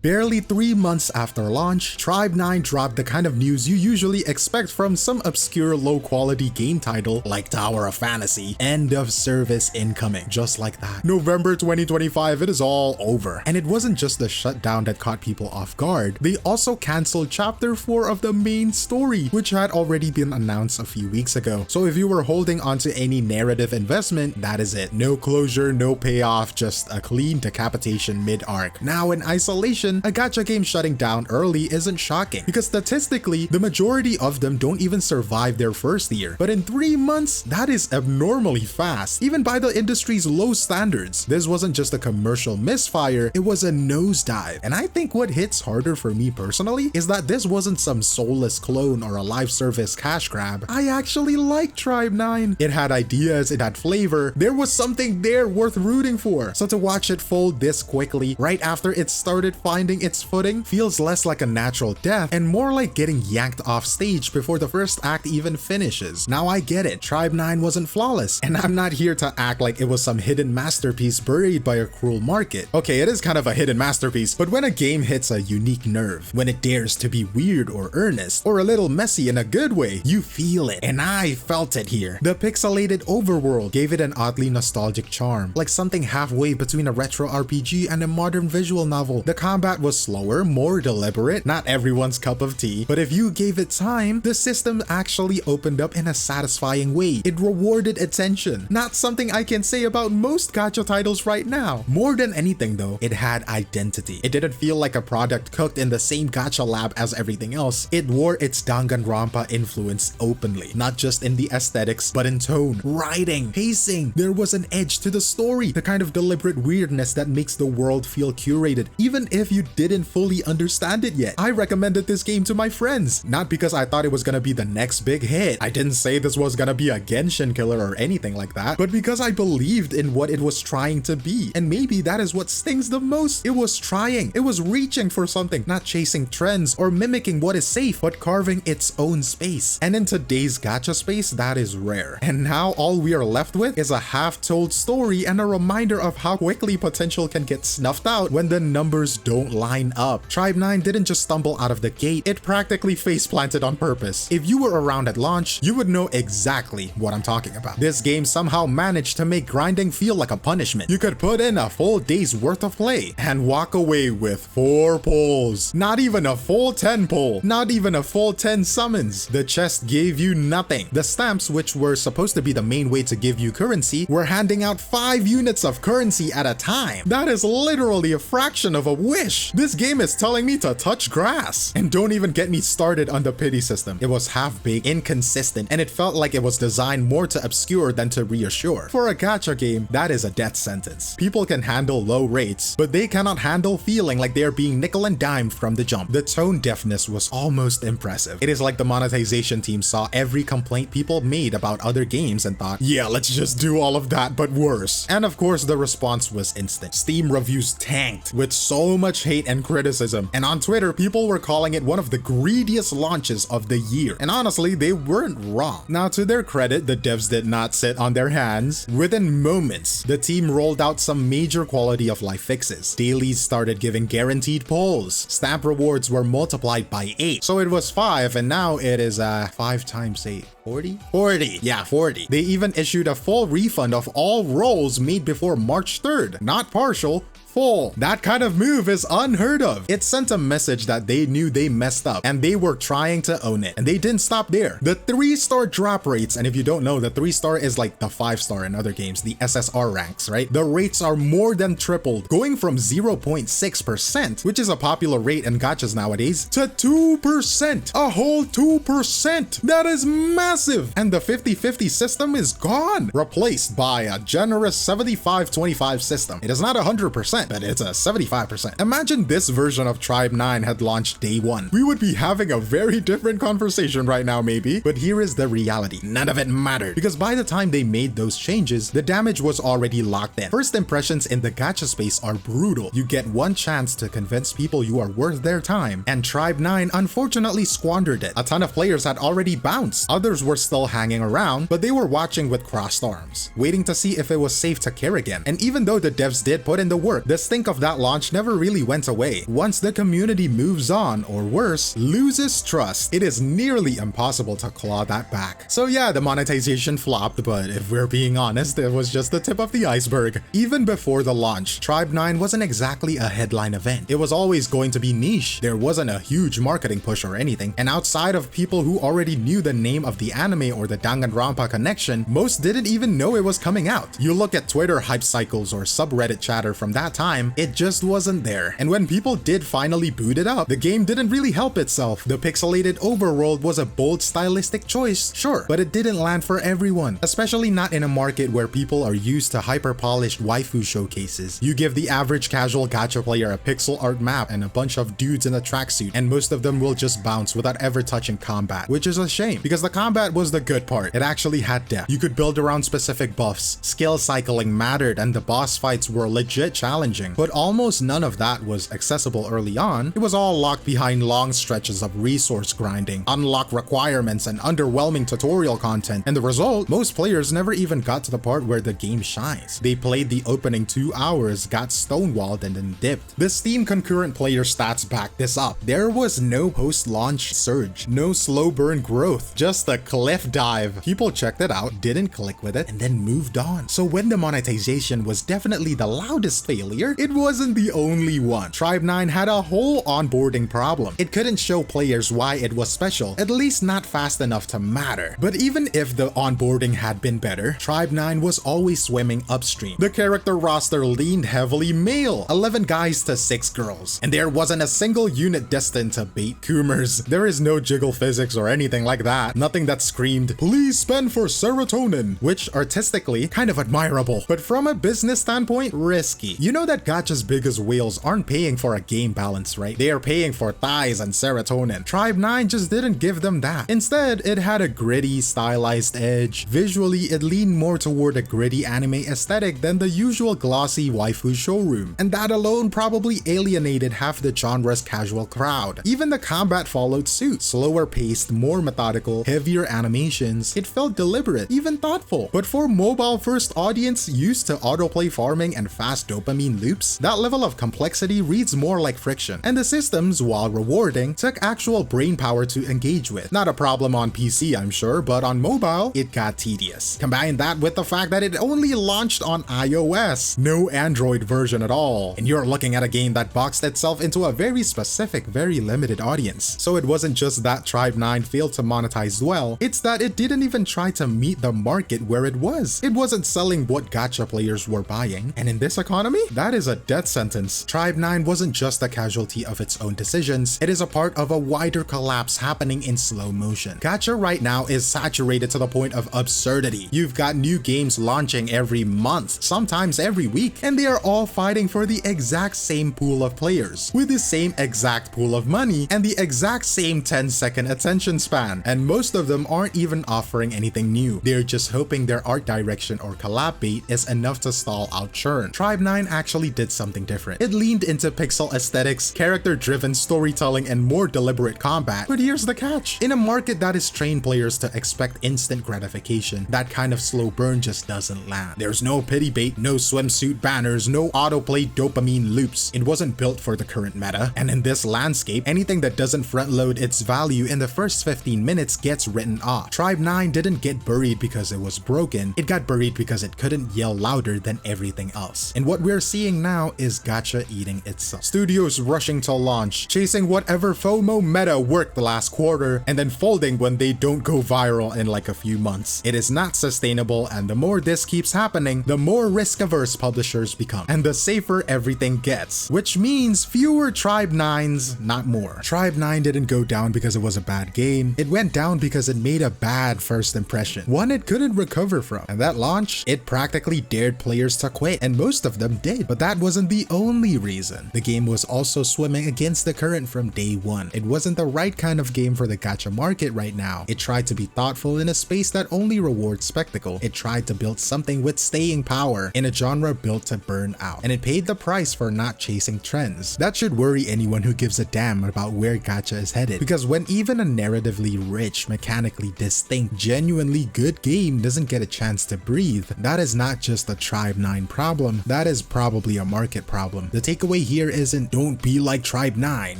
Barely 3 months after launch, 𝗖𝗆𝗍 dropped the kind of news you usually expect from some obscure low-quality game title like Tower of Fantasy. End of service incoming. Just like that. November 2025, it is all over. And it wasn't just the shutdown that caught people off guard. They also canceled Chapter 4 of the main story, which had already been announced a few weeks ago. So if you were holding onto any narrative investment, that is it. No closure, no payoff, just a clean decapitation mid-arc. Now in isolation, a gacha game shutting down early isn't shocking, because statistically, the majority of them don't even survive their first year. But in 3 months, that is abnormally fast, even by the industry's low standards. This wasn't just a commercial misfire, it was a nosedive. And I think what hits harder for me personally is that this wasn't some soulless clone or a live service cash grab. I actually liked 𝗖𝗍𝗍𝗵. It had ideas, it had flavor, there was something there worth rooting for. So to watch it fold this quickly, right after it started finding its footing, feels less like a natural death and more like getting yanked off stage before the first act even finishes. Now I get it, 𝗖𝗍𝗍𝗵 wasn't flawless, and I'm not here to act like it was some hidden masterpiece buried by a cruel market. Okay, it is kind of a hidden masterpiece, but when a game hits a unique nerve, when it dares to be weird or earnest, or a little messy in a good way, you feel it, and I felt it here. The pixelated overworld gave it an oddly nostalgic charm, like something halfway between a retro RPG and a modern visual novel. The combat was slower, more deliberate, not everyone's cup of tea, but if you gave it time, the system actually opened up in a satisfying way. It rewarded attention. Not something I can say about most gacha titles right now. More than anything though, it had identity. It didn't feel like a product cooked in the same gacha lab as everything else. It wore its Danganronpa influence openly, not just in the aesthetics, but in tone, writing, pacing. There was an edge to the story, the kind of deliberate weirdness that makes the world feel curated, even if you didn't fully understand it yet. I recommended this game to my friends, not because I thought it was gonna be the next big hit. I didn't say this was gonna be a Genshin killer or anything like that, but because I believed in what it was trying to be. And maybe that is what stings the most. It was trying. It was reaching for something, not chasing trends or mimicking what is safe, but carving its own space. And in today's gacha space, that is rare. And now all we are left with is a half-told story and a reminder of how quickly potential can get snuffed out when the numbers don't line up. 𝗖𝗍𝗍𝗵 didn't just stumble out of the gate, it practically face-planted on purpose. If you were around at launch, you would know exactly what I'm talking about. This game somehow managed to make grinding feel like a punishment. You could put in a full day's worth of play and walk away with 4 pulls. Not even a full 10 pull. Not even a full 10 summons. The chest gave you nothing. The stamps, which were supposed to be the main way to give you currency, were handing out 5 units of currency at a time. That is literally a fraction of a wish. This game is telling me to touch grass. And don't even get me started on the pity system. It was half-baked, inconsistent, and it felt like it was designed more to obscure than to reassure. For a gacha game, that is a death sentence. People can handle low rates, but they cannot handle feeling like they are being nickel and dimed from the jump. The tone deafness was almost impressive. It is like the monetization team saw every complaint people made about other games and thought, yeah, let's just do all of that, but worse. And of course, the response was instant. Steam reviews tanked with so much hate and criticism. And on Twitter, people were calling it one of the greediest launches of the year. And honestly, they weren't wrong. Now, to their credit, the devs did not sit on their hands. Within moments, the team rolled out some major quality of life fixes. Dailies started giving guaranteed pulls. Stamp rewards were multiplied by 8. So it was 5, and now it is 5 times 8. 40? 40. Yeah, 40. They even issued a full refund of all rolls made before March 3rd. Not partial, full. That kind of move is unheard of. It sent a message that they knew they messed up and they were trying to own it. And they didn't stop there. The 3-star drop rates, and if you don't know, the 3-star is like the 5-star in other games, the SSR ranks, right? The rates are more than tripled, going from 0.6%, which is a popular rate in gachas nowadays, to 2%. A whole 2%. That is massive. And the 50-50 system is gone, replaced by a generous 75-25 system. It is not 100%, but it's a 75%. Imagine this version of 𝗖𝗍𝗍𝗵 had launched day 1. We would be having a very different conversation right now maybe, but here is the reality. None of it mattered, because by the time they made those changes, the damage was already locked in. First impressions in the gacha space are brutal. You get one chance to convince people you are worth their time, and 𝗖𝗍𝗍𝗵 unfortunately squandered it. A ton of players had already bounced. Others were still hanging around, but they were watching with crossed arms, waiting to see if it was safe to care again. And even though the devs did put in the work, the stink of that launch never really went away. Once the community moves on, or worse, loses trust, it is nearly impossible to claw that back. So yeah, the monetization flopped, but if we're being honest, it was just the tip of the iceberg. Even before the launch, Tribe9 wasn't exactly a headline event. It was always going to be niche. There wasn't a huge marketing push or anything, and outside of people who already knew the name of the anime or the Danganronpa connection, most didn't even know it was coming out. You look at Twitter hype cycles or subreddit chatter from that time, it just wasn't there. And when people did finally boot it up, the game didn't really help itself. The pixelated overworld was a bold stylistic choice, sure, but it didn't land for everyone, especially not in a market where people are used to hyper-polished waifu showcases. You give the average casual gacha player a pixel art map and a bunch of dudes in a tracksuit, and most of them will just bounce without ever touching combat, which is a shame, because the combat was the good part. It actually had depth. You could build around specific buffs, skill cycling mattered, and the boss fights were legit challenging, but almost none of that was accessible early on. It was all locked behind long stretches of resource grinding, unlock requirements, and underwhelming tutorial content, and the result, most players never even got to the part where the game shines. They played the opening 2 hours, got stonewalled, and then dipped. The Steam concurrent player stats back this up. There was no post-launch surge, no slow burn growth, just a cliff dive. People checked it out, didn't click with it, and then moved on. So when the monetization was definitely the loudest failure, it wasn't the only one. Tribe9 had a whole onboarding problem. It couldn't show players why it was special, at least not fast enough to matter. But even if the onboarding had been better, Tribe9 was always swimming upstream. The character roster leaned heavily male, 11 guys to 6 girls, and there wasn't a single unit destined to bait Coomers. There is no jiggle physics or anything like that, nothing that screamed, "Please spend for serotonin," which artistically kind of admirable, but from a business standpoint, risky. You know that gacha's biggest whales aren't paying for a game balance, right? They are paying for thighs and serotonin. Tribe9 just didn't give them that. Instead, it had a gritty, stylized edge. Visually, it leaned more toward a gritty anime aesthetic than the usual glossy waifu showroom, and that alone probably alienated half the genre's casual crowd. Even the combat followed suit, slower paced, more methodical, heavier animations. It felt deliberate, even thoughtful. But for mobile-first audience used to autoplay farming and fast dopamine loops, that level of complexity reads more like friction, and the systems, while rewarding, took actual brain power to engage with. Not a problem on PC, I'm sure, but on mobile, it got tedious. Combine that with the fact that it only launched on iOS, no Android version at all, and you're looking at a game that boxed itself into a very specific, very limited audience. So it wasn't just that Tribe9 failed to monetize well, it's that it didn't even try to meet the market where it was. It wasn't selling what gacha players were buying, and in this economy, that is a death sentence. Tribe9 wasn't just a casualty of its own decisions, it is a part of a wider collapse happening in slow motion. Gacha right now is saturated to the point of absurdity. You've got new games launching every month, sometimes every week, and they are all fighting for the exact same pool of players, with the same exact pool of money, and the exact same 10-second attention span, and most of them aren't even offering anything new. They're just hoping their art direction or collab bait is enough to stall out churn. Tribe9 actually did something different. It leaned into pixel aesthetics, character-driven storytelling, and more deliberate combat. But here's the catch. In a market that has trained players to expect instant gratification, that kind of slow burn just doesn't land. There's no pity bait, no swimsuit banners, no autoplay dopamine loops. It wasn't built for the current meta, and in this landscape, anything that doesn't front-load its value in the first 15 minutes gets written off. Tribe9 didn't get buried because it was broken, it got buried because it couldn't yell louder than everything else. And what we're seeing now is gacha eating itself. Studios rushing to launch, chasing whatever FOMO meta worked the last quarter, and then folding when they don't go viral in like a few months. It is not sustainable, and the more this keeps happening, the more risk-averse publishers become, and the safer everything gets, which means fewer Tribe9s, not more. Tribe9 didn't go down because it was a bad game, it went down because it made a bad first impression, one it couldn't recover from, and that launch, it practically dared players to quit, and most of them did. But that wasn't the only reason. The game was also swimming against the current from day one. It wasn't the right kind of game for the gacha market right now. It tried to be thoughtful in a space that only rewards spectacle. It tried to build something with staying power in a genre built to burn out, and it paid the price for not chasing trends. That should worry anyone who gives a damn about where gacha is headed, because when even a narratively rich, mechanically aesthetically distinct, genuinely good game doesn't get a chance to breathe, that is not just a Tribe 9 problem, that is probably a market problem. The takeaway here isn't don't be like Tribe 9.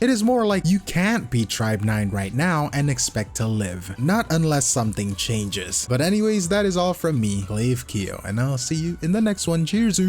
It is more like you can't be Tribe 9 right now and expect to live. Not unless something changes. But anyways, that is all from me, 𝗖cie𝗽𝘆𝗵𝗁, and I'll see you in the next one. Cheers!